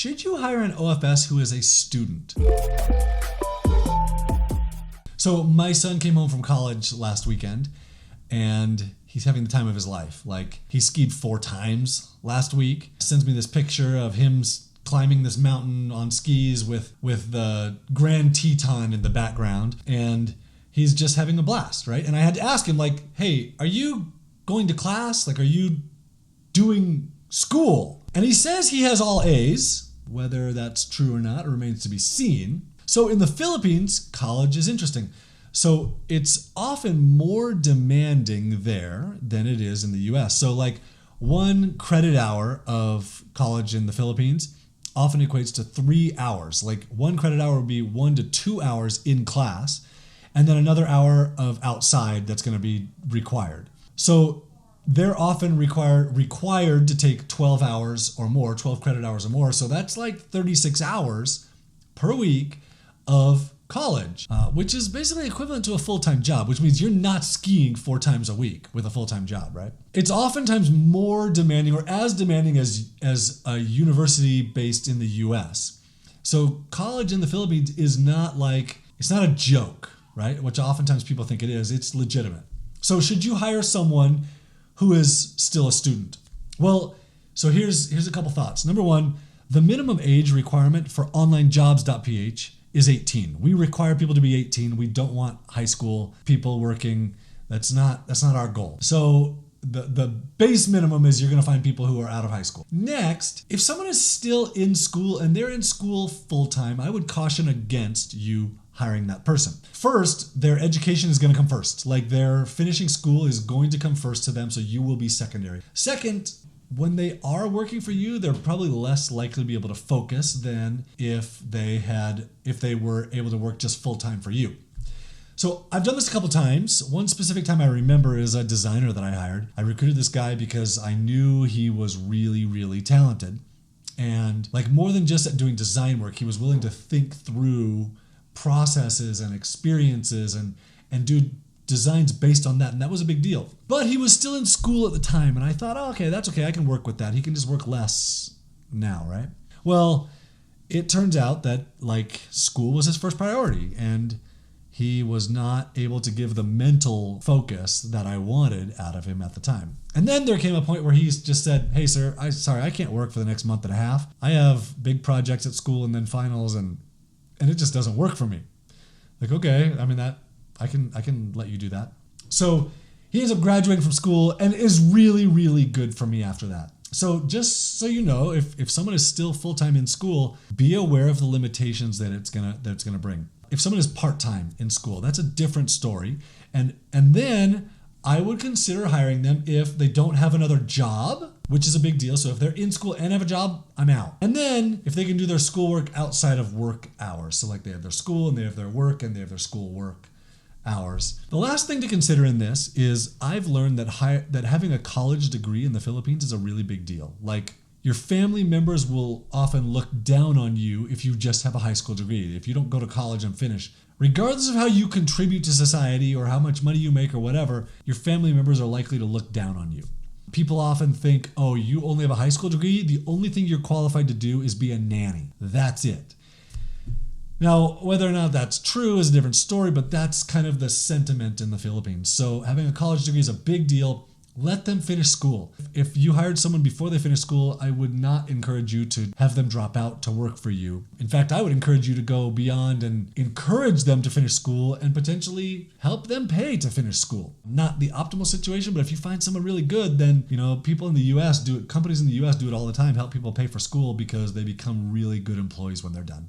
Should you hire an OFS who is a student? So my son came home from college last weekend and he's having the time of his life. Like, he skied 4 times last week. Sends me this picture of him climbing this mountain on skis with the Grand Teton in the background, and he's just having a blast, right? And I had to ask him, like, hey, are you going to class? Like, are you doing school? And he says he has all A's. Whether that's true or not remains to be seen. So in the Philippines, college is interesting. So it's often more demanding there than it is in the US. So like 1 credit hour of college in the Philippines often equates to 3 hours. Like 1 credit hour would be 1 to 2 hours in class, and then another hour of outside that's going to be required. So they're often required to take 12 hours or more, 12 credit hours or more. So that's like 36 hours per week of college, which is basically equivalent to a full-time job, which means you're not skiing 4 times a week with a full-time job, right? It's oftentimes more demanding, or as demanding as a university based in the US. So college in the Philippines is not like, it's not a joke, right? Which oftentimes people think it is. It's legitimate. So should you hire someone who is still a student? Well, so here's a couple thoughts. Number 1, the minimum age requirement for Onlinejobs.ph is 18. We require people to be 18. We don't want high school people working. That's not our goal. So the base minimum is you're going to find people who are out of high school. Next, if someone is still in school and they're in school full time, I would caution against you hiring that person. First, their education is going to come first. Like, their finishing school is going to come first to them, so you will be secondary. Second, when they are working for you, they're probably less likely to be able to focus than if they were able to work just full time for you. So I've done this a couple times. One specific time I remember is a designer that I hired. I recruited this guy because I knew he was really, really talented. And like, more than just at doing design work, he was willing to think through processes and experiences and do designs based on that, and that was a big deal. But he was still in school at the time, and I thought, oh, okay, that's okay, I can work with that. He can just work less now, right? Well, it turns out that like, school was his first priority, and he was not able to give the mental focus that I wanted out of him at the time. And then there came a point where he just said, hey sir, I can't work for the next month and a half. I have big projects at school and then finals, and it just doesn't work for me. Like, okay, I mean, that I can let you do that. So he ends up graduating from school and is really, really good for me after that. So just so you know, if someone is still full-time in school, be aware of the limitations that it's gonna bring. If someone is part-time in school, that's a different story. And then I would consider hiring them if they don't have another job, which is a big deal. So if they're in school and have a job, I'm out. And then if they can do their schoolwork outside of work hours. So like, they have their school and they have their work and they have their school work hours. The last thing to consider in this is I've learned that having a college degree in the Philippines is a really big deal. Like, your family members will often look down on you if you just have a high school degree, if you don't go to college and finish. Regardless of how you contribute to society or how much money you make or whatever, your family members are likely to look down on you. People often think, oh, you only have a high school degree, the only thing you're qualified to do is be a nanny. That's it. Now, whether or not that's true is a different story, but that's kind of the sentiment in the Philippines. So having a college degree is a big deal. Let them finish school. If you hired someone before they finish school, I would not encourage you to have them drop out to work for you. In fact, I would encourage you to go beyond and encourage them to finish school and potentially help them pay to finish school. Not the optimal situation, but if you find someone really good, then, people in the US do it, companies in the US do it all the time, help people pay for school because they become really good employees when they're done.